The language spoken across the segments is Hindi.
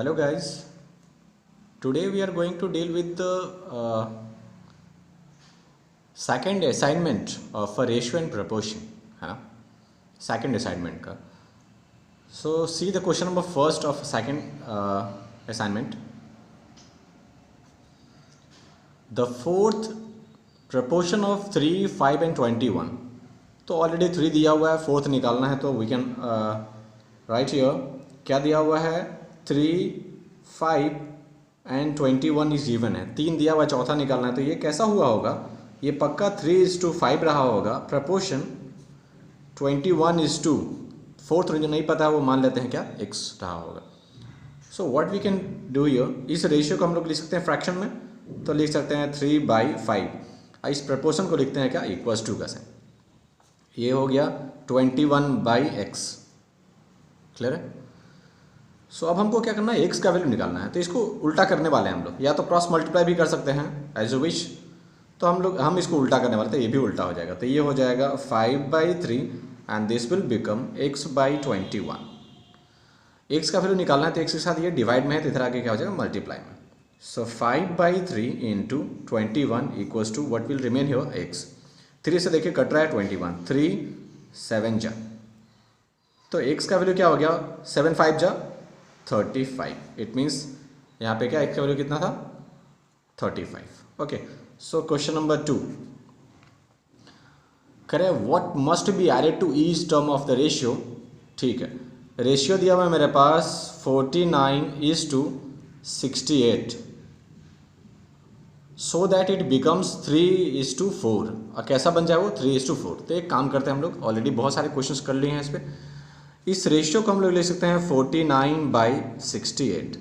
Hello guys, today we are going to deal with the second assignment of a ratio and proportion, है ना. Second assignment का. So see the question number first of second assignment. The fourth proportion of 3, 5 and 21. तो ऑलरेडी 3 दिया हुआ है, फोर्थ निकालना है तो वी कैन राइट हियर. क्या दिया हुआ है? 3, 5 एंड 21 इज गिवन है. 3 दिया हुआ है, चौथा निकालना है. तो ये कैसा हुआ होगा? ये पक्का 3:5 रहा होगा. प्रपोर्शन 21:2. फोर्थ जो नहीं पता है वो मान लेते हैं क्या x रहा होगा. So what we can do here, इस रेशियो को हम लोग लिख सकते हैं फ्रैक्शन में. तो लिख सकते हैं 3/5. इस प्रपोर्शन को लिखते हैं क्या इक्वल्स टू का से. ये हो गया 21/x. क्लियर है? सो अब हमको क्या करना है, x का वैल्यू निकालना है. तो इसको उल्टा करने वाले हैं हम लोग, या तो क्रॉस मल्टीप्लाई भी कर सकते हैं एज यू विश. तो हम इसको उल्टा करने वाले थे, ये भी उल्टा हो जाएगा. तो ये हो जाएगा 5/3 and this will become x/21. x का वैल्यू निकालना है तो x के साथ ये डिवाइड में है तो इधर आके क्या हो जाएगा मल्टीप्लाई में. So 5/3 into 21 equals to what will remain here x. 3 से देखिए कट रहा है 21. 3 7 जा, तो x का वैल्यू क्या हो गया? 7 5 जा 35. इट मीन्स यहाँ पे क्या x का वैल्यू कितना था? 35. ओके. सो क्वेश्चन नंबर 2 करें what must be added to each term of the ratio. ठीक है, रेशियो दिया हुआ है मेरे पास 49:68 सो दैट इट बिकम्स 3:4. और कैसा बन जाए वो 3:4. तो एक काम करते हैं हम लोग, ऑलरेडी बहुत सारे क्वेश्चंस कर लिए हैं इस पर. इस रेशियो को हम लोग ले सकते हैं 49/68.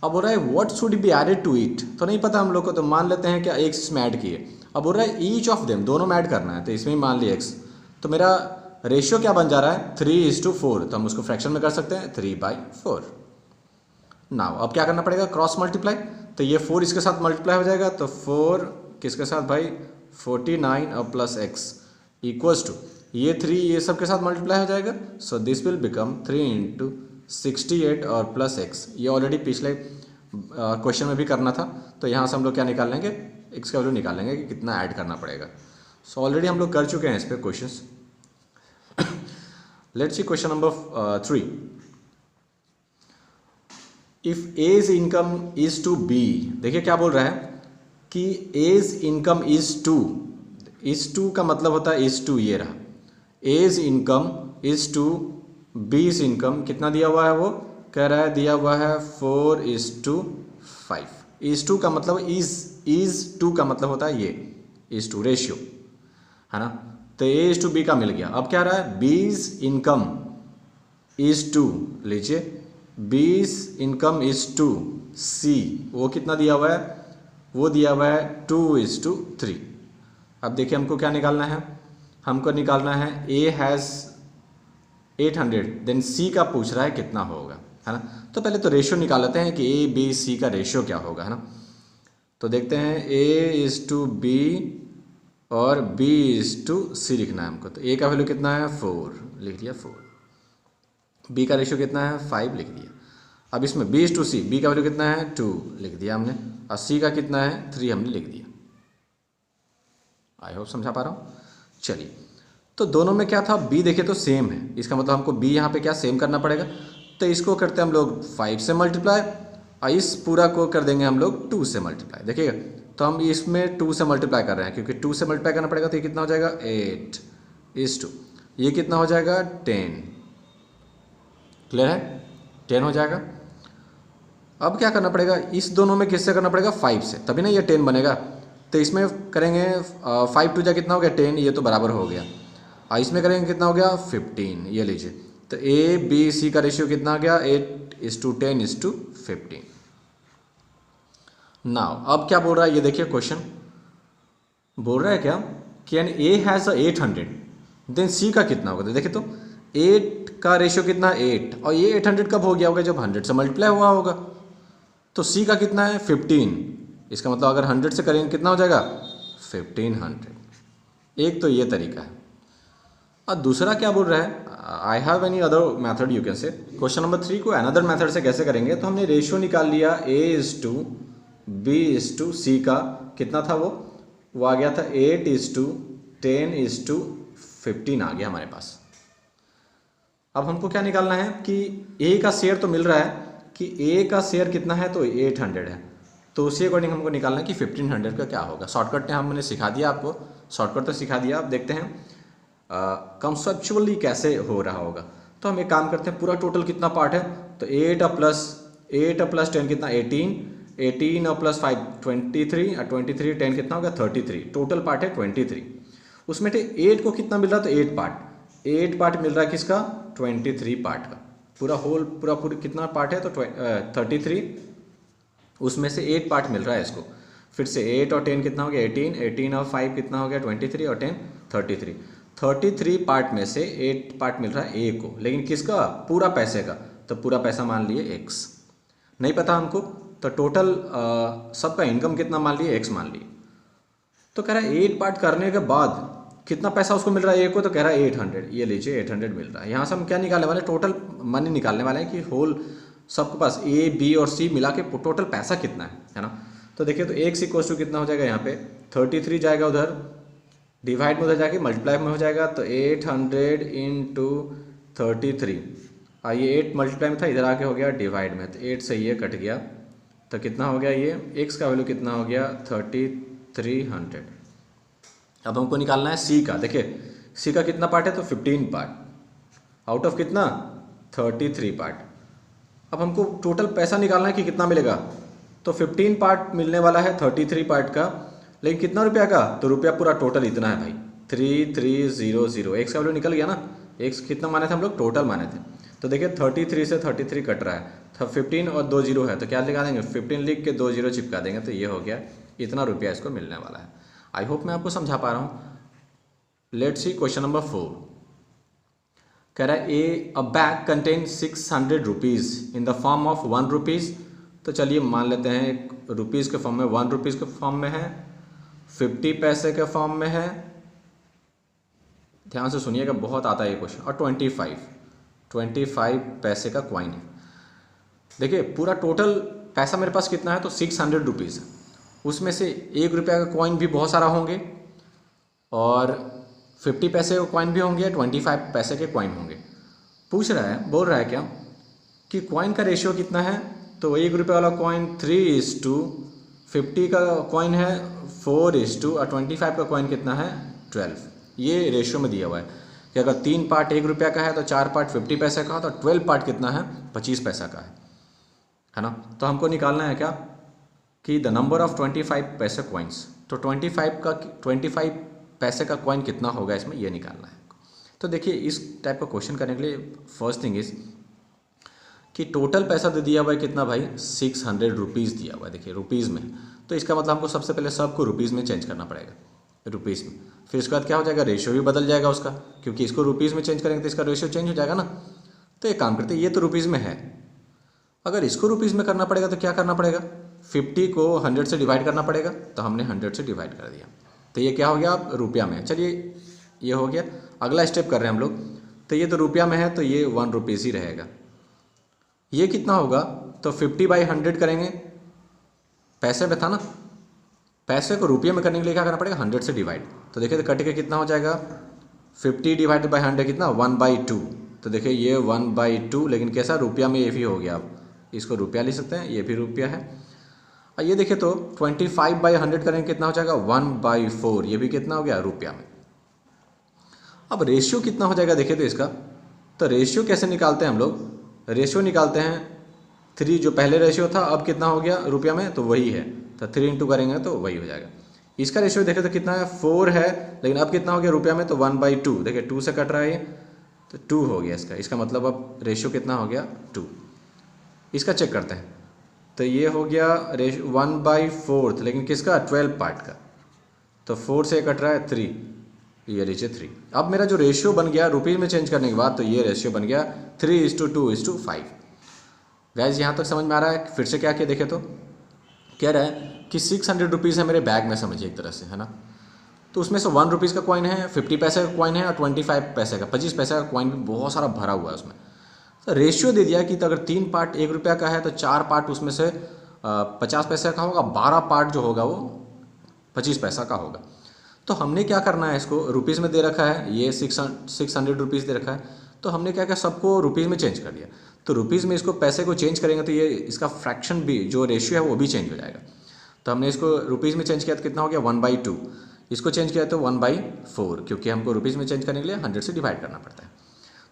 अब बोल रहा है what should be added to it. तो नहीं पता हम लोग को, तो मान लेते हैं क्या x इसमें ऐड किए. अब बोल रहा है ईच ऑफ देम, दोनों में ऐड करना है. तो इसमें ही मान लिया x. तो मेरा रेशियो क्या बन जा रहा है 3:4. तो हम उसको फ्रैक्शन में कर सकते हैं 3/4. नाउ अब क्या करना पड़ेगा, क्रॉस मल्टीप्लाई. तो ये 4 इसके साथ मल्टीप्लाई हो जाएगा. तो 4 किसके साथ भाई 49 और प्लस x इक्वल्स टू ये 3 ये सब के साथ मल्टीप्लाई हो जाएगा. सो दिस विल बिकम 3 × 68 और प्लस x. ये ऑलरेडी पिछले क्वेश्चन में भी करना था. तो यहाँ से हम लोग क्या निकाल लेंगे, x का वैल्यू निकाल लेंगे कि कितना ऐड करना पड़ेगा. सो ऑलरेडी हम लोग कर चुके हैं इस पर questions. Let's see question number 3. If A's income is to B. देखिए क्या बोल रहा है कि A's income is to. Is to का मतलब होता है इज टू, ये रहा. A's income is to B's income. कितना दिया हुआ है वो कह रहा है, दिया हुआ है 4:5. इज टू का मतलब इज टू का मतलब होता है ये इज टू रेशियो, है ना. तो ए इज टू बी का मिल गया. अब क्या रहा है 20 इनकम इज टू, लीजिए 20 इनकम इज टू सी. वो कितना दिया हुआ है, वो दिया हुआ है 2:3. अब देखिए हमको क्या निकालना है, हमको निकालना है ए हैज़ 800 देन सी का पूछ रहा है कितना होगा, है ना. तो पहले तो रेशियो निकाल लेते हैं कि ए बी सी का रेशियो क्या होगा, है ना. तो देखते हैं A:B और B:C लिखना है हमको. तो ए का वैल्यू कितना है 4, लिख दिया 4. बी का रेशियो कितना है 5, लिख दिया. अब इसमें B:C, बी का वैल्यू कितना है 2, लिख दिया हमने. और सी का कितना है 3, हमने लिख दिया. आई होप समझा पा रहा हूँ. चलिए, तो दोनों में क्या था, b देखे तो सेम है. इसका मतलब हमको b यहाँ पे क्या सेम करना पड़ेगा. तो इसको करते हैं हम लोग 5 से मल्टीप्लाई और इस पूरा को कर देंगे हम लोग 2 से मल्टीप्लाई. देखिएगा तो हम इसमें 2 से मल्टीप्लाई कर रहे हैं क्योंकि 2 से मल्टीप्लाई करना पड़ेगा. तो ये कितना हो जाएगा 8:2. ये कितना हो जाएगा 10. क्लियर है, 10 हो जाएगा. अब क्या करना पड़ेगा, इस दोनों में किससे करना पड़ेगा 5 से, तभी ना ये 10 बनेगा. तो इसमें करेंगे 5 2 जा कितना हो गया 10, ये तो बराबर हो गया. और इसमें करेंगे कितना हो गया 15. ये लीजिए, तो ए बी सी का रेशियो कितना आ गया 8:10:15. नाउ अब क्या बोल रहा है, ये देखिए क्वेश्चन बोल रहा है क्या कि एन ए हैज़ 800 देन सी का कितना होगा. तो देखिए तो 8 का रेशियो कितना 8 और ये 800 कब हो गया होगा जब 100 से मल्टीप्लाई हुआ होगा. तो सी का कितना है 15. इसका मतलब अगर 100 से करेंगे कितना हो जाएगा 1500. एक तो ये तरीका है. और दूसरा क्या बोल रहा है, I have any other method you can say. Question number 3 को अनदर मेथड से कैसे करेंगे, तो हमने रेशियो निकाल लिया A:B:C का, कितना था वो आ गया था 8:10:15 आ गया हमारे पास। अब हमको क्या निकालना है कि A का शेयर तो मिल रहा है कि A का शेयर कितना है, तो 800 है, तो उसी अकॉर्डिंग हमको निकालना है कि 1500 का क्या होगा। शॉर्टकट ने हमने सिखा दिया आपको, शॉर्टकट तो सिखा दिया, अब देखते हैं कंसेप्चुअली कैसे हो रहा होगा। तो हम एक काम करते हैं, पूरा टोटल कितना पार्ट है, तो 8 प्लस 10 कितना 18 और प्लस 5 23 और 23 10 कितना होगा 33, टोटल पार्ट है 23। उसमें से 8 को कितना मिल रहा है, तो 8 पार्ट मिल रहा है किसका, 23 पार्ट का। पूरा कितना पार्ट है, तो 33, उसमें से 8 पार्ट मिल रहा है इसको। फिर से 8 और 10 कितना हो गया 18 और 5 कितना हो गया 23 और 10 33 पार्ट में से 8 पार्ट मिल रहा है ए को, लेकिन किसका, पूरा पैसे का, तो पूरा पैसा मान लिए x। नहीं पता हमको, तो टोटल सबका इनकम कितना मान लिए, x मान लिए। तो कह रहा है 8 पार्ट करने के बाद कितना पैसा उसको मिल रहा है ए को, तो कह रहा है 800, ये लीजिए 800 मिल रहा है। यहाँ से हम क्या निकालने वाले, टोटल मनी निकालने वाले हैं कि होल सबके पास A, B और C मिला के टोटल पैसा कितना है ना। तो देखिए, तो x इक्वल टू कितना हो जाएगा, यहाँ पे 33 जाएगा, उधर डिवाइड में उधर जाके मल्टीप्लाई में हो जाएगा, तो 800 इंटू 33, ये 8 मल्टीप्लाई में था, इधर आके हो गया डिवाइड में, तो 8 से ये कट गया, तो कितना हो गया, ये x का वैल्यू कितना हो गया 3300। अब हमको निकालना है C का। देखिए C का कितना पार्ट है, तो 15 पार्ट आउट ऑफ कितना 33 पार्ट। अब हमको टोटल पैसा निकालना है कि कितना मिलेगा, तो 15 पार्ट मिलने वाला है 33 पार्ट का, लेकिन कितना रुपया का, तो रुपया पूरा टोटल इतना है भाई 3300। एक्स का वैल्यू निकल गया ना, एक्स कितना माने थे हम लोग, टोटल माने थे। तो देखिए 33 से 33 कट रहा है, तो 15 और 2 जीरो है, तो क्या लगा देंगे 15 लिख के 2 जीरो चिपका देंगे, तो ये हो गया, इतना रुपया इसको मिलने वाला है। आई होप मैं आपको समझा पा रहा हूँ। Let's see question number 4। कह रहा है अ bag contain 600 rupees in the form of 1 rupees. तो चलिए मान लेते हैं रुपीज़ के फॉर्म में, 1 रुपीज़ के फॉर्म में है, 50 पैसे के फॉर्म में है, ध्यान से सुनिएगा बहुत आता है ये क्वेश्चन, और 25 पैसे का कॉइन है। देखिए पूरा टोटल पैसा मेरे पास कितना है, तो 600 रुपीज़ है, उसमें से 1 रुपया का कॉइन भी बहुत सारा होंगे, और 50 पैसे के कॉइन भी होंगे, 25 पैसे के कॉइन होंगे। पूछ रहा है, बोल रहा है क्या कि कॉइन का रेशियो कितना है, तो 1 रुपये वाला कॉइन 3:50 का कॉइन है 4:, और 25 का कॉइन कितना है 12। ये रेशियो में दिया हुआ है कि अगर 3 पार्ट 1 रुपया का है, तो 4 पार्ट 50 पैसे का, तो 12 पार्ट कितना है 25 पैसा का है ना। तो हमको निकालना है क्या कि द नंबर ऑफ 25 पैसे कॉइन्स, तो 25 पैसे का कॉइन कितना होगा इसमें, ये निकालना है। तो देखिए इस टाइप का क्वेश्चन करने के लिए फर्स्ट थिंग इज कि टोटल पैसा दे दिया हुआ है कितना भाई 600 रुपीज़ दिया हुआ है, देखिए रुपीज़ में, तो इसका मतलब हमको सबसे पहले सबको रुपीज़ में चेंज करना पड़ेगा, रुपीज़ में। फिर उसके बाद क्या हो जाएगा, रेशियो भी बदल जाएगा उसका, क्योंकि इसको रुपीज़ में चेंज करेंगे तो इसका रेशियो चेंज हो जाएगा ना। तो एक काम करते हैं, ये तो रुपीज़ में है, अगर इसको रुपीज़ में करना पड़ेगा तो क्या करना पड़ेगा, 50 को 100 से डिवाइड करना पड़ेगा, तो हमने 100 से डिवाइड कर दिया, तो ये क्या हो गया अब रुपया में। चलिए ये हो गया, अगला स्टेप कर रहे हैं हम लोग, तो ये तो रुपया में है, तो ये 1 रुपीज़ ही रहेगा। ये कितना होगा, तो 50/100 करेंगे, पैसे में था ना, पैसे को रुपये में करने के लिए क्या करना पड़ेगा 100 से डिवाइड। तो देखिए तो कट के कितना हो जाएगा 50 डिवाइडेड बाई 100 कितना 1/2। तो देखिए ये 1/2, लेकिन कैसा रुपया में ये भी हो गया, आप इसको रुपया ले सकते हैं, ये भी रुपया है। और ये देखिए तो 25/100 करेंगे कितना हो जाएगा 1/4, ये भी कितना हो गया रुपया में। अब रेशियो कितना हो जाएगा देखिए तो इसका, तो रेशियो कैसे निकालते हैं हम लोग, रेशियो निकालते हैं 3 जो पहले रेशियो था अब कितना हो गया रुपया में, तो वही है, तो 3 इंटू करेंगे तो वही हो जाएगा। इसका रेशियो देखें तो कितना है 4 है, लेकिन अब कितना हो गया रुपया में, तो 1/2, देखिए 2 से कट रहा है ये, तो 2 हो गया इसका मतलब अब रेशियो कितना हो गया 2। इसका चेक करते हैं, तो ये हो गया रेशियो 1/4, लेकिन किसका 12 पार्ट का, तो 4 से कट रहा है 3, ये लीजिए 3। अब मेरा जो रेशियो बन गया रुपीज़ में चेंज करने के बाद, तो ये रेशियो बन गया 3:2:5। गाइज यहाँ तक समझ में आ रहा है। फिर से क्या देखे तो कह रहा है कि 600 रुपीज़ है मेरे बैग में, समझिए एक तरह से, है ना। तो उसमें से 1 रुपीज़ का कॉइन है, 50 पैसे का कॉइन है और 25 पैसे का, 25 पैसे का कॉइन भी बहुत सारा भरा हुआ है उसमें। तो रेशियो दे दिया कि तो अगर 3 पार्ट 1 रुपया का है तो 4 पार्ट उसमें से 50 पैसे का होगा, 12 पार्ट जो होगा वो 25 पैसा का होगा। तो हमने क्या करना है, इसको रुपीज़ में दे रखा है, ये 600 रुपीज़ दे रखा है, तो हमने क्या किया, सबको रुपीज़ में चेंज कर दिया। तो रुपीज़ में इसको पैसे को चेंज करेंगे तो ये इसका फ्रैक्शन भी जो रेशियो है वो भी चेंज हो जाएगा। तो हमने इसको रुपीज़ में चेंज किया तो कितना हो गया 1/2, इसको चेंज किया तो 1/4, क्योंकि हमको रुपीज़ में चेंज करने के लिए 100 से डिवाइड करना पड़ता है।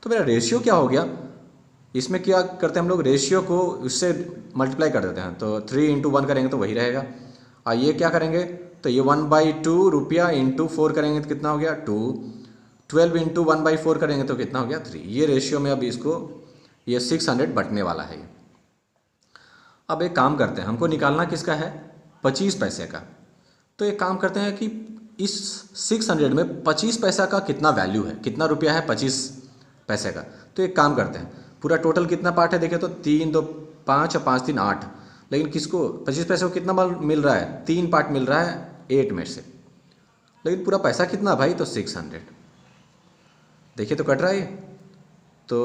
तो मेरा रेशियो क्या हो गया, इसमें क्या करते हैं हम लोग, रेशियो को उससे मल्टीप्लाई कर देते हैं, तो 3 × 1 करेंगे तो वही रहेगा। और ये क्या करेंगे, तो ये 1/2 रुपया इंटू 4 करेंगे तो कितना हो गया 2, 12 × 1/4 करेंगे तो कितना हो गया 3। ये रेशियो में अब इसको ये 600 बटने वाला है। अब एक काम करते हैं, हमको निकालना किसका है, 25 पैसे का। तो एक काम करते हैं कि इस 600 में 25 पैसा का कितना वैल्यू है, कितना रुपया है 25 पैसे का। तो एक काम करते हैं, पूरा टोटल कितना पार्ट है देखिए, तो 3 2 5 और 5 3 8, लेकिन किसको 25 पैसे को कितना मिल रहा है, 3 पार्ट मिल रहा है 8 में से, लेकिन पूरा पैसा कितना भाई, तो 600। देखिए तो कट रहा है, तो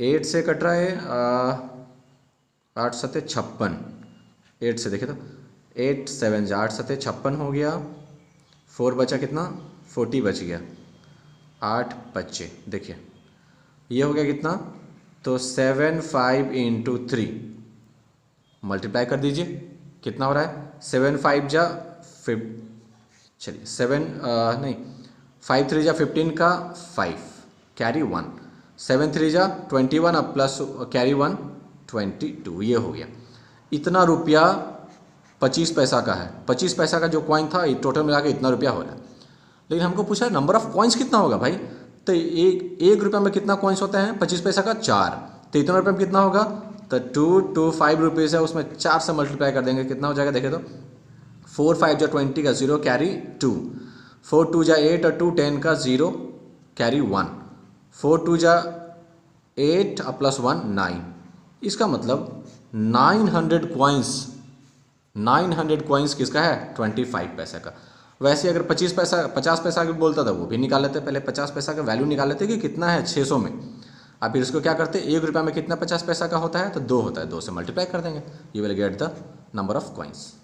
8 से कट रहा है 8 7 56, 8 से देखिए तो 8 7 8 7 56 हो गया, 4 बचा कितना 40 बच गया, 8 बचे, देखिए ये हो गया कितना, तो 7 5 × 3 मल्टीप्लाई कर दीजिए, कितना हो रहा है 7 5 जा 5, चलिए 7 नहीं 5 3 जा 15 का 5 कैरी 1, 7 3 जा 21 अब प्लस कैरी 1 22, ये हो गया। इतना रुपया 25 पैसा का है, 25 पैसा का जो कॉइन था टोटल मिला के इतना रुपया हो रहा है। लेकिन हमको पूछा है नंबर ऑफ कॉइन्स कितना होगा भाई, तो एक रुपये में कितना कॉइन्स होते हैं 25 पैसा का 4, तो इतना रुपये में कितना होगा, तो 2 5 रुपीज़ है, उसमें 4 से मल्टीप्लाई कर देंगे, कितना हो जाएगा देखे तो 4 5 जा 20 का 0 कैरी 2, 4 2 जा 8 और 2 10 का 0 कैरी 1, 4 2 जा 8 और प्लस 1 9, इसका मतलब 900 कॉइन्स किसका है 25 पैसा का। वैसे अगर 50 पैसा भी बोलता था वो भी निकाल लेते, पहले 50 पैसा का वैल्यू निकाल लेते कि कितना है 600 में, अब फिर इसको क्या करते, 1 रुपया में कितना 50 पैसा का होता है, तो 2 होता है, 2 से मल्टीप्लाई कर देंगे, you will get the number of coins.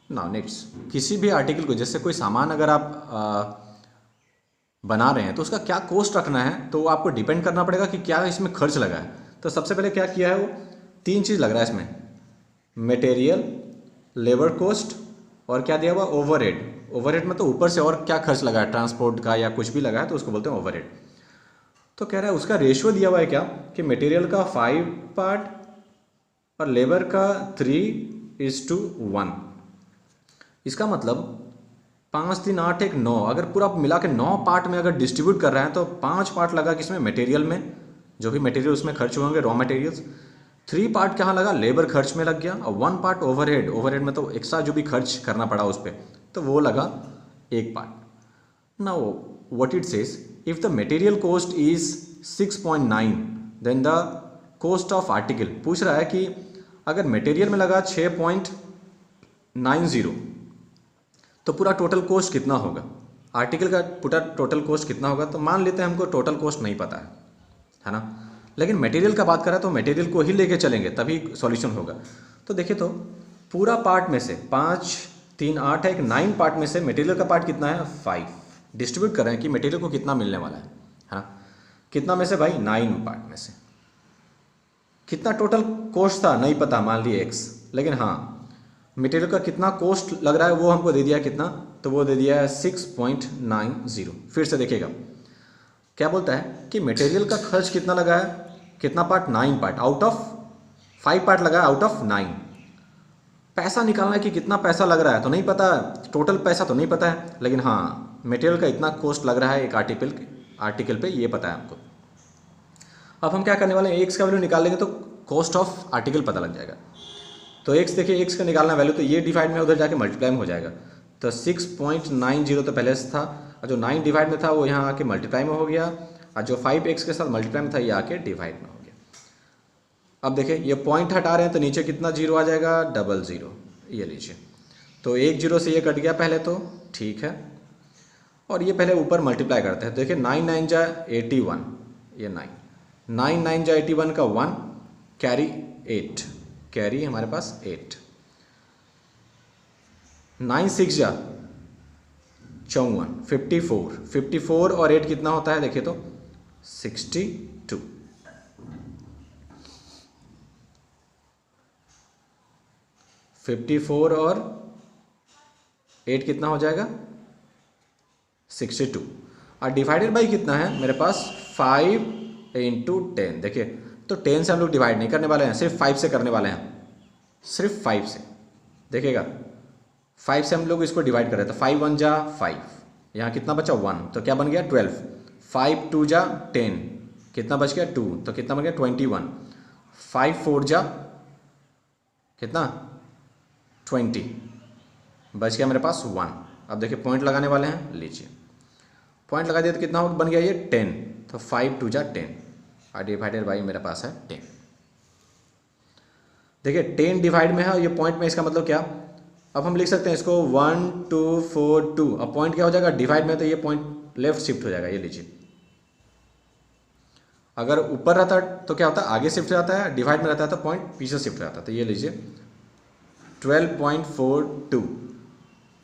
Now next, किसी भी आर्टिकल को, जैसे कोई सामान अगर आप बना रहे हैं तो उसका क्या कॉस्ट रखना है, तो वो आपको डिपेंड करना पड़ेगा कि क्या इसमें खर्च लगा है। तो सबसे पहले क्या किया है, वो 3 चीज़ लग रहा है इसमें, मटेरियल, लेबर कॉस्ट और क्या दिया हुआ ओवरहेड। ओवरहेड में तो ऊपर से और क्या खर्च लगा है, ट्रांसपोर्ट का या कुछ भी लगा है तो उसको बोलते हैं ओवरहेड। तो कह रहा है उसका रेशियो दिया हुआ है क्या, कि मटेरियल का 5 पार्ट और लेबर का 3:1। इसका मतलब 5 3 8 1 9, अगर पूरा मिला के 9 पार्ट में अगर डिस्ट्रीब्यूट कर रहे हैं तो 5 पार्ट लगा किसमें, मटेरियल में, जो भी मटेरियल उसमें खर्च होंगे रॉ मटेरियल्स, 3 पार्ट कहाँ लगा, लेबर खर्च में लग गया, और 1 पार्ट ओवरहेड, ओवरहेड में तो एक्स्ट्रा जो भी खर्च करना पड़ा उस पर, तो वो लगा 1 part. Now what it says, if the material cost is 6.9 then the cost of article, पूछ रहा है कि अगर मटेरियल में लगा 6.90 तो पूरा टोटल कॉस्ट कितना होगा, आर्टिकल का पूरा टोटल कॉस्ट कितना होगा। तो मान लेते हैं हमको टोटल कॉस्ट नहीं पता है ना, लेकिन मटेरियल का बात करें तो मटेरियल को ही लेके चलेंगे तभी सॉल्यूशन होगा। तो देखिए तो पूरा पार्ट में से 5 3 8 है, 9 पार्ट में से मटेरियल का पार्ट कितना है 5, डिस्ट्रीब्यूट कर रहे हैं कि मटेरियल को कितना मिलने वाला है ना, कितना में से भाई 9 पार्ट में से। कितना टोटल कॉस्ट था नहीं पता, मान लिए x, लेकिन हाँ मटेरियल का कितना कॉस्ट लग रहा है वो हमको दे दिया कितना, तो वो दे दिया है 6.90। फिर से देखिएगा क्या बोलता है कि मटेरियल का खर्च कितना लगा है, कितना part 9 part, out of 5 part लगा है आउट ऑफ 9। पैसा निकालना है कि कितना पैसा लग रहा है तो नहीं पता, टोटल पैसा तो नहीं पता है, लेकिन हाँ मटेरियल का इतना कॉस्ट लग रहा है एक आर्टिकल पे, ये पता है हमको। अब हम क्या करने वाले हैं, एक्स का वैल्यू निकाल लेंगे तो कॉस्ट ऑफ आर्टिकल पता लग जाएगा। तो एक्स देखिए, एक्स का निकालना वैल्यू, तो ये डिवाइड में उधर जाके मल्टीप्लाई में हो जाएगा, तो 6.90 तो पहले से था, और जो 9 डिवाइड में था वो यहाँ आके मल्टीप्लाई में हो गया, और जो 5x के साथ मल्टीप्लाई में था ये आके डिवाइड में हो गया। अब देखिए ये पॉइंट हटा रहे हैं तो नीचे कितना जीरो आ जाएगा, 00, ये लीजिए, तो 1 0 से ये कट गया पहले तो, ठीक है। और ये पहले ऊपर मल्टीप्लाई करते हैं। देखिए 9 9 जा 81, ये 9 9 9 जा 81 का 1 कैरी 8, कैरी हमारे पास 8। 9 6 जा 54, 54 54 और 8 कितना होता है देखिए तो 62। 54 और 8 कितना हो जाएगा 62। और डिवाइडेड बाई कितना है मेरे पास 5 × 10। देखिए तो 10 से हम लोग डिवाइड नहीं करने वाले हैं, सिर्फ 5 से करने वाले हैं, सिर्फ 5 से। देखिएगा 5 से हम लोग इसको डिवाइड कर रहे थे। 5 1 जा 5, यहाँ कितना बचा 1, तो क्या बन गया 12। 5 2 जा 10, कितना बच गया 2, तो कितना बन गया 21। 5 4 जा कितना 20, बच गया मेरे पास 1। अब देखिए पॉइंट लगाने वाले हैं, लीजिए पॉइंट लगा दिया तो कितना बन गया ये 10, तो 5 2 जा 10 और डिवाइडेड बाई मेरे पास है 10। देखिए 10 डिवाइड में है और ये पॉइंट में, इसका मतलब क्या, अब हम लिख सकते हैं इसको 1 2 4 2। अब पॉइंट क्या हो जाएगा डिवाइड में, तो ये पॉइंट लेफ्ट शिफ्ट हो जाएगा। ये लीजिए अगर ऊपर रहता तो क्या होता है आगे शिफ्ट हो जाता है, डिवाइड में रहता है तो पॉइंट पीछे शिफ्ट हो जाता है। तो ये लीजिए 12.42।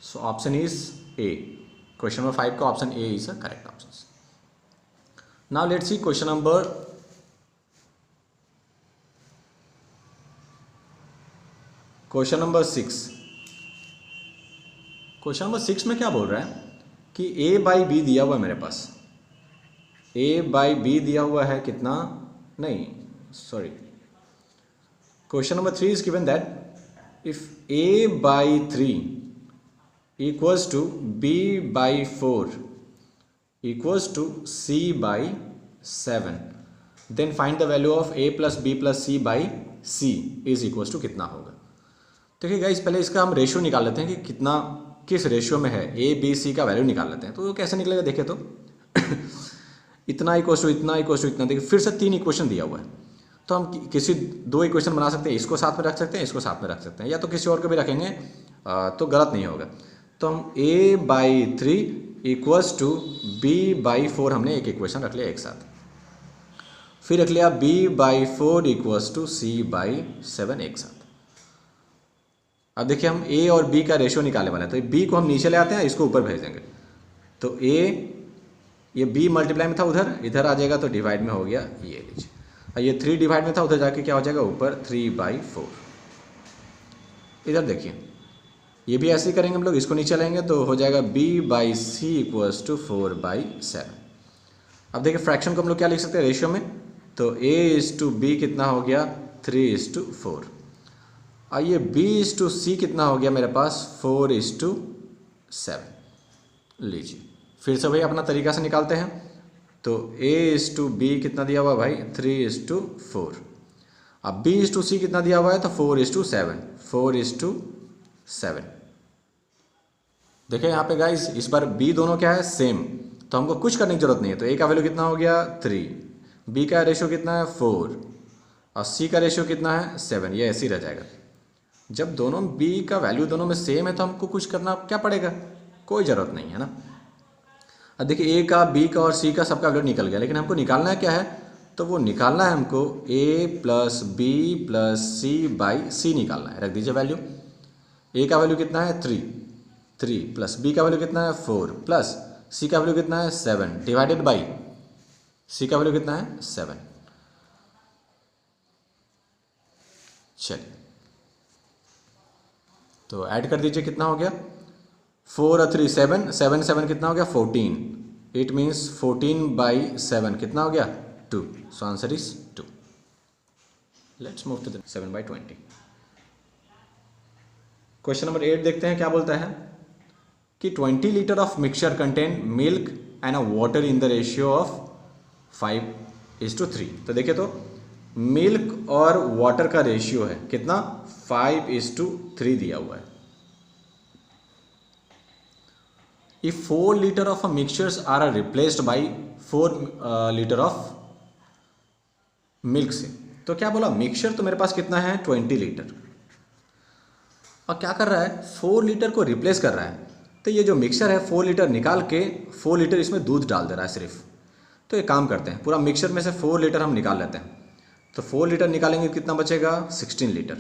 So option is a. Question number 5 का option A is a correct option. Now let's see question number 6। Question number 6 में क्या बोल रहा है कि a बाई बी दिया हुआ है मेरे पास, a बाई बी दिया हुआ है कितना, नहीं sorry, question number 3 is given that if a by 3 equals to b by 4 equals to c by 7, then find the value of a plus b plus c by c is equals to कितना होगा। देखिए गाइस पहले इसका हम रेशियो निकाल लेते हैं कि कितना किस रेशियो में है, ए बी सी का वैल्यू निकाल लेते हैं। तो वो कैसे निकलेगा देखिए तो इतना इक्वल्स टू इतना इक्वल्स टू इतना। देखिए फिर से 3 इक्वेशन दिया हुआ है, तो हम किसी 2 इक्वेशन बना सकते हैं, इसको साथ में रख सकते हैं, इसको साथ में रख सकते हैं, या तो किसी और को भी रखेंगे तो गलत नहीं होगा। तो हम a by 3 equals to b by 4 हमने एक इक्वेशन रख लिया एक साथ, फिर रख लिया b by 4 equals to c by 7 एक साथ। अब देखिए हम a और b का रेशियो निकालने वाले हैं, तो b को हम नीचे ले आते हैं, इसको ऊपर भेज देंगे। तो a ये b मल्टीप्लाई में था उधर, इधर आ जाएगा तो डिवाइड में हो गया, ये लीजिए। और ये 3 डिवाइड में था, उधर जाके क्या हो जाएगा ऊपर 3/4। इधर देखिए ये भी ऐसे ही करेंगे हम लोग, इसको नीचे लेंगे तो हो जाएगा b by c equals to 4/7। अब देखिए फ्रैक्शन को हम लोग क्या लिख सकते हैं रेशियो में, तो a इज टू b कितना हो गया 3:4। और ये b इज टू सी कितना हो गया मेरे पास 4:7। लीजिए फिर से भाई अपना तरीका से निकालते हैं। तो a इज टू b कितना दिया हुआ है भाई 3:4। अब b इज टू सी कितना दिया हुआ है तो 4:7, 4:7। देखिए यहाँ पे गाइस इस बार b दोनों क्या है सेम, तो हमको कुछ करने की जरूरत नहीं है। तो a का वैल्यू कितना हो गया 3, b का रेशियो कितना है 4 और c का रेशियो कितना है 7, ये ऐसे ही रह जाएगा। जब दोनों b का वैल्यू दोनों में सेम है तो हमको कुछ करना क्या पड़ेगा, कोई ज़रूरत नहीं है ना। अब देखिए a का b का और c का सबका वैल्यू निकल गया, लेकिन हमको निकालना है क्या है, तो वो निकालना है हमको a plus b plus c by c निकालना है। रख दीजिए वैल्यू, a का वैल्यू कितना है 3 प्लस b का वैल्यू कितना है 4 प्लस c का वैल्यू कितना है 7 डिवाइडेड बाई c का वैल्यू कितना है 7। चलिए तो ऐड कर दीजिए, कितना हो गया 4 और 3 7, 7 7 कितना हो गया 14, इट मीन्स 14/7 कितना हो गया 2। So answer is 2। Let's move to the 7/20। Question number 8 देखते हैं क्या बोलता है कि 20 litre of mixture contain milk and a water in the ratio of 5:3। तो देखिए तो मिल्क और वाटर का रेशियो है कितना 5:3 दिया हुआ है। If 4 liter of a mixtures are replaced by 4 liter of milk से, तो क्या बोला मिक्सचर तो मेरे पास कितना है 20 लीटर और क्या कर रहा है 4 लीटर को रिप्लेस कर रहा है। तो ये जो मिक्सचर है 4 लीटर निकाल के 4 लीटर इसमें दूध डाल दे रहा है सिर्फ। तो एक काम करते हैं, पूरा मिक्सचर में से 4 लीटर हम निकाल लेते हैं। तो 4 लीटर निकालेंगे कितना बचेगा, 16 लीटर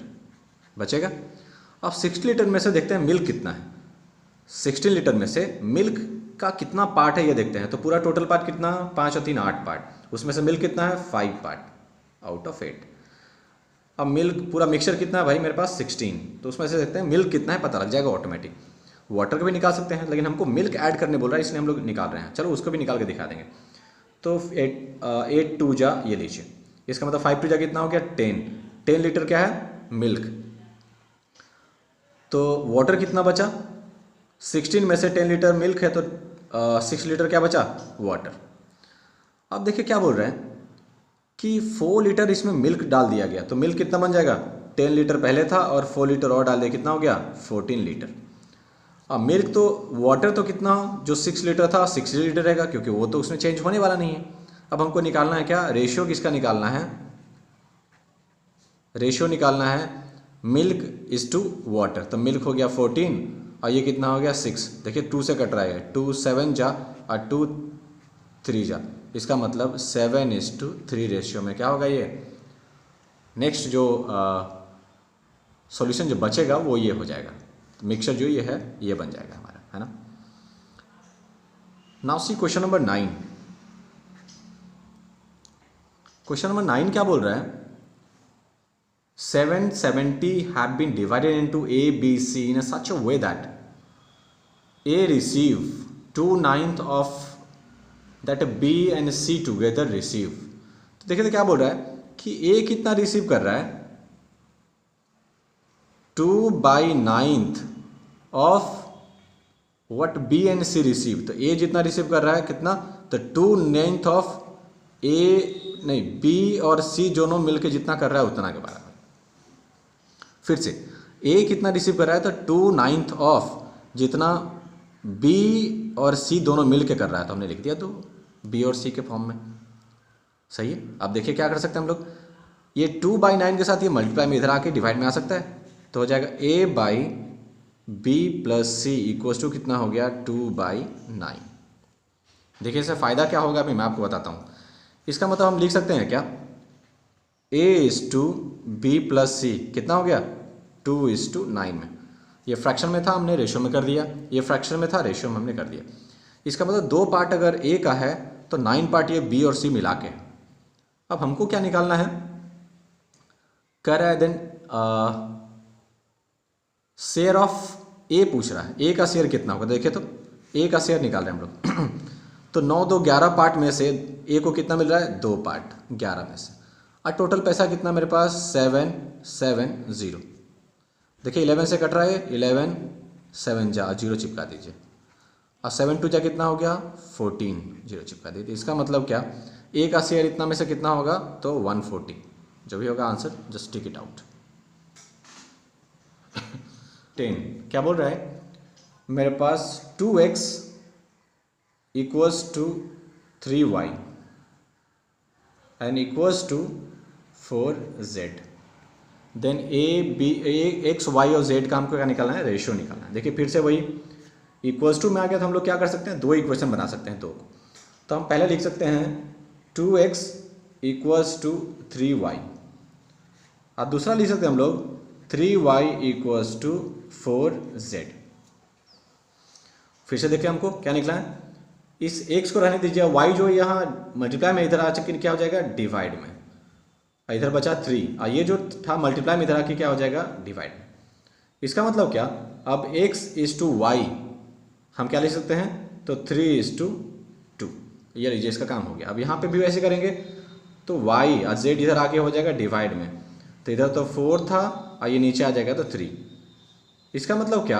बचेगा। अब 60 लीटर में से देखते हैं मिल्क कितना है। 16 लीटर में से मिल्क का कितना पार्ट है ये देखते हैं। तो पूरा टोटल पार्ट कितना, 5 और 3 8 पार्ट, उसमें से मिल्क कितना है 5 पार्ट आउट ऑफ 8। अब मिल्क पूरा मिक्सचर कितना है भाई मेरे पास 16, तो उसमें से देखते हैं मिल्क कितना है, पता लग जाएगा ऑटोमेटिक। वाटर का भी निकाल सकते हैं, लेकिन हमको मिल्क ऐड करने बोल रहा है इसलिए हम लोग निकाल रहे हैं। चलो उसको भी निकाल के दिखा देंगे। तो 8 2 जा, ये लीजिए, इसका मतलब 5 2 जा कितना हो गया 10 लीटर क्या है मिल्क। तो वाटर कितना बचा, 16 में से 10 लीटर मिल्क है तो 6 लीटर क्या बचा वाटर। अब देखिए क्या बोल रहे हैं कि 4 लीटर इसमें मिल्क डाल दिया गया, तो मिल्क कितना बन जाएगा, 10 लीटर पहले था और 4 लीटर और डाल दिया, कितना हो गया 14 लीटर। अब मिल्क तो वाटर तो कितना, जो 6 लीटर था 6 लीटर रहेगा, क्योंकि वो तो उसमें चेंज होने वाला नहीं है। अब हमको निकालना है क्या, रेशियो किसका निकालना है, रेशियो निकालना है मिल्क इज टू वाटर। तो मिल्क हो गया 14 और ये कितना हो गया 6। देखिए 2 से कट रहा है, 2 7 जा और 2 3 जा, इसका मतलब 7:3 रेशियो में क्या होगा ये। नेक्स्ट जो सॉल्यूशन जो बचेगा वो ये हो जाएगा, तो मिक्सचर जो ये है ये बन जाएगा हमारा, है ना। Now see question number 9। Question number 9 क्या बोल रहा है, 770 have been divided into A, B, C in such a way that A receive 2/9 of that B and C together receive। तो देखिए तो क्या बोल रहा है कि A कितना रिसीव कर रहा है, 2/9 of what B and C receive. तो A जितना रिसीव कर रहा है कितना, तो 2/9 ऑफ A नहीं B और C दोनों मिलके जितना कर रहा है उतना के बराबर। फिर से A कितना रिसीव कर रहा है, तो 2/9 ऑफ जितना B और C दोनों मिल के कर रहा है, तो हमने लिख दिया तो B और C के फॉर्म में, सही है। अब देखिए क्या कर सकते हैं हम लोग, ये 2/9 के साथ ये मल्टीप्लाई में इधर आके डिवाइड में आ सकता है, तो हो जाएगा A/B + C इक्वल्स टू कितना हो गया 2/9। देखिए इससे फ़ायदा क्या होगा अभी मैं आपको बताता हूँ। इसका मतलब हम लिख सकते हैं क्या, A/B + C कितना हो गया 2:9 में। ये फ्रैक्शन में था हमने रेशियो में कर दिया, ये फ्रैक्शन में था रेशियो में हमने कर दिया। इसका मतलब 2 पार्ट अगर A का है तो 9 पार्ट ये B और C मिला के। अब हमको क्या निकालना है, कह रहा है देन शेयर ऑफ A पूछ रहा है, A का शेयर कितना होगा। देखिए तो A का शेयर निकाल रहे हैं हम लोग तो 9 2 11 पार्ट में से A को कितना मिल रहा है 2 पार्ट 11 में से, और टोटल पैसा कितना मेरे पास 770। देखिए 11 से कट रहा है, 11 7 जा 0 चिपका दीजिए, और 7 2 जा कितना हो गया 14 0 चिपका दीजिए। इसका मतलब क्या, A का शेयर इतना में से कितना होगा, तो 140, जो भी होगा answer just tick it out. 10 क्या बोल रहा है, मेरे पास 2x equals to 3y and equals to 4z। Then x y और z का हमको क्या निकालना है, रेशियो निकालना है। देखिए फिर से वही इक्वल्स टू में आ गया, तो हम लोग क्या कर सकते हैं, 2 इक्वेशन बना सकते हैं 2 को। तो हम पहले लिख सकते हैं 2x इक्वल्स टू 3y, और दूसरा लिख सकते हैं हम लोग 3y इक्वल्स टू 4z। फिर से देखिए हमको क्या निकला है, इस x को रहने दीजिए, y जो यहाँ मल्टीप्लाई में इधर आ चुके क्या हो जाएगा डिवाइड में, इधर बचा 3, और ये जो था मल्टीप्लाई में इधर आके क्या हो जाएगा डिवाइड में। इसका मतलब क्या, अब x इज टू वाई हम क्या लिख सकते हैं, तो 3:2, ये लीजिए इसका काम हो गया। अब यहाँ पे भी वैसे करेंगे तो y और z इधर आके हो जाएगा डिवाइड में, तो इधर तो 4 था और ये नीचे आ जाएगा तो 3। इसका मतलब क्या,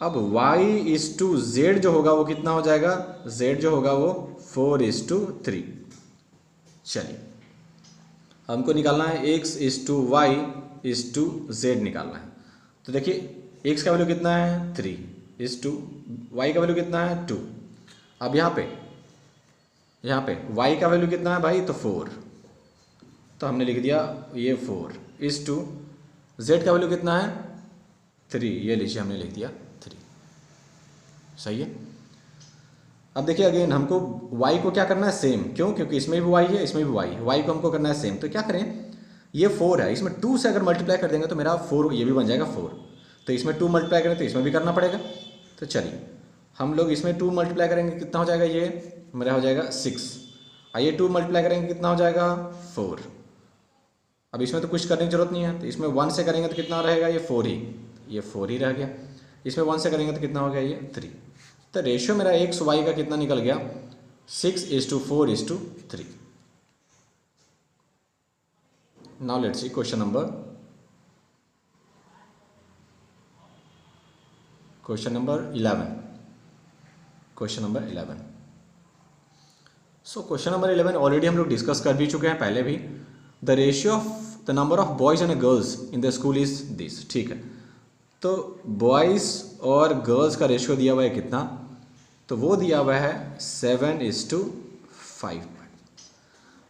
अब y/z जो होगा वो कितना हो जाएगा, z जो होगा वो 4:3। चलिए हमको निकालना है x/y/z निकालना है। तो देखिए x का वैल्यू कितना है 3, y का वैल्यू कितना है 2। अब यहाँ पे y का वैल्यू कितना है भाई, तो 4, तो हमने लिख दिया ये 4/z का वैल्यू कितना है 3, ये लीजिए हमने लिख दिया 3। सही है। अब देखिए अगेन हमको y को क्या करना है सेम, क्यों? क्योंकि इसमें भी y है, इसमें भी y है, y को हमको करना है सेम। तो क्या करें, ये 4 है, इसमें 2 से अगर मल्टीप्लाई कर देंगे तो मेरा 4 ये भी बन जाएगा 4। तो इसमें 2 मल्टीप्लाई करें तो इसमें भी करना पड़ेगा। तो चलिए हम लोग इसमें 2 मल्टीप्लाई करेंगे कितना हो जाएगा, ये मेरा हो जाएगा 6। आइए 2 मल्टीप्लाई करेंगे कितना हो जाएगा 4। अब इसमें तो कुछ करने की जरूरत नहीं है, तो इसमें 1 से करेंगे तो कितना रहेगा, ये 4 ही, ये 4 ही रह गया। इसमें 1 से करेंगे तो कितना हो गया, ये 3। तो रेशियो मेरा एक्स वाई का कितना निकल गया, 6:4:3। Now let's see question number 11। Question number 11। So question number 11 already हम लोग डिस्कस कर भी चुके हैं पहले भी। The ratio of the number of boys and girls in the school is this. ठीक है, तो बॉयज़ और गर्ल्स का रेशियो दिया हुआ है कितना, तो वो दिया हुआ है 7:5।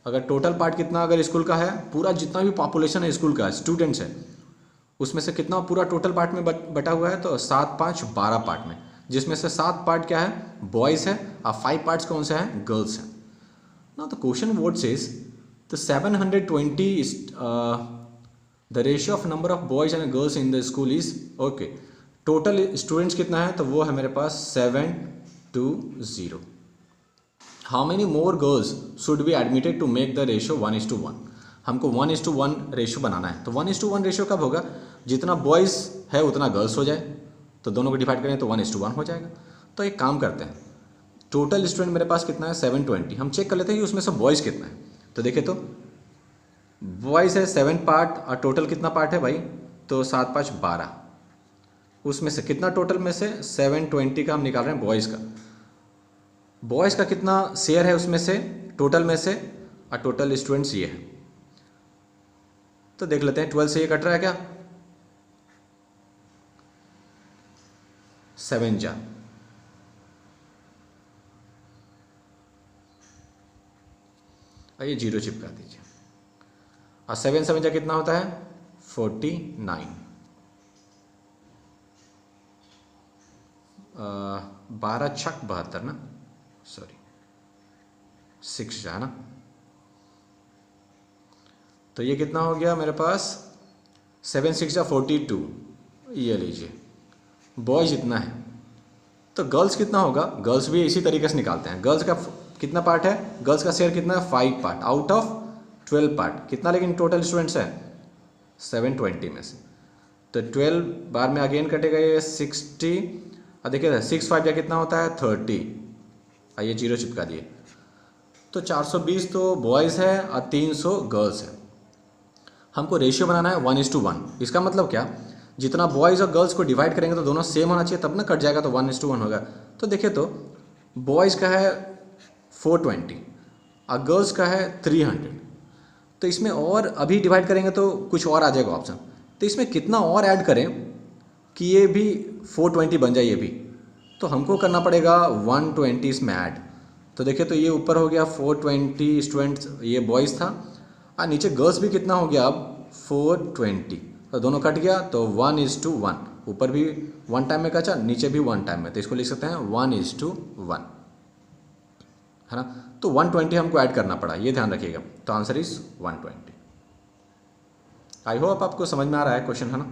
अगर टोटल पार्ट कितना अगर स्कूल का है, पूरा जितना भी पॉपुलेशन है स्कूल का, स्टूडेंट्स है, उसमें से कितना पूरा टोटल पार्ट में बटा हुआ है, तो 7-5-12 पार्ट में, जिसमें से 7 पार्ट क्या है, बॉयज़ है, और 5 पार्ट्स कौन से हैं, गर्ल्स हैं। Now the question what says the 720 the ratio of number of boys and girls in the school is okay. Total students कितना है, तो वो है मेरे पास 720। How many more girls should be admitted to make the ratio 1:1। हमको 1:1 रेशियो बनाना है। तो 1:1 रेशियो कब होगा, जितना बॉयज़ है उतना गर्ल्स हो जाए, तो दोनों को डिवाइड करें तो 1:1 हो जाएगा। तो एक काम करते हैं, टोटल स्टूडेंट मेरे पास कितना है 720, हम चेक कर लेते हैं कि उसमें से बॉयज़ कितना है। तो देखिए तो बॉयज़ है 7 पार्ट, और टोटल कितना पार्ट है भाई, तो 7-5-12, उसमें से कितना टोटल में से 720 का हम निकाल रहे हैं बॉयज़ का। बॉयज़ का कितना शेयर है उसमें से टोटल में से, और टोटल स्टूडेंट्स ये है। तो देख लेते हैं 12 से ये कट रहा है क्या, 7 जा, और ये 0 चिपका दीजिए, और 7 जा कितना होता है 49। 12×6=72 ना, सॉरी 6 जा ना। तो ये कितना हो गया मेरे पास 7×6=42, ये लीजिए। बॉयज़ इतना है, तो गर्ल्स कितना होगा, गर्ल्स भी इसी तरीके से निकालते हैं। गर्ल्स का कितना पार्ट है, गर्ल्स का शेयर कितना है 5 पार्ट आउट ऑफ 12 पार्ट, कितना लेकिन टोटल स्टूडेंट्स है 720 में से। तो 12 बार में अगेन कटेगा ये 60, और देखिए 6×5 या कितना होता है 30, आइए 0 चिपका दिए। तो 420 तो बॉयज़ है और 300 गर्ल्स है। हमको रेशियो बनाना है 1:1। इसका मतलब क्या, जितना बॉयज़ और गर्ल्स को डिवाइड करेंगे तो दोनों सेम होना चाहिए, तब ना कट जाएगा, तो 1:1 होगा। तो देखिए तो बॉयज़ का है 420 और गर्ल्स का है 300। तो इसमें और अभी डिवाइड करेंगे तो कुछ और आ जाएगा ऑप्शन, तो इसमें कितना और ऐड करें कि ये भी 420 बन जाए ये भी, तो हमको करना पड़ेगा 120 इसमें ऐड। तो देखिए तो ये ऊपर हो गया 420 स्टूडेंट्स, ये बॉयज़ था, और नीचे गर्ल्स भी कितना हो गया अब 420, तो दोनों कट गया, तो 1:1, ऊपर भी 1 टाइम में कचा, नीचे भी 1 टाइम में, तो इसको लिख सकते हैं 1:1, है ना। तो 120 हमको ऐड करना पड़ा, ये ध्यान रखिएगा। तो आंसर इज 120। आई होप आपको समझ में आ रहा है क्वेश्चन, है ना।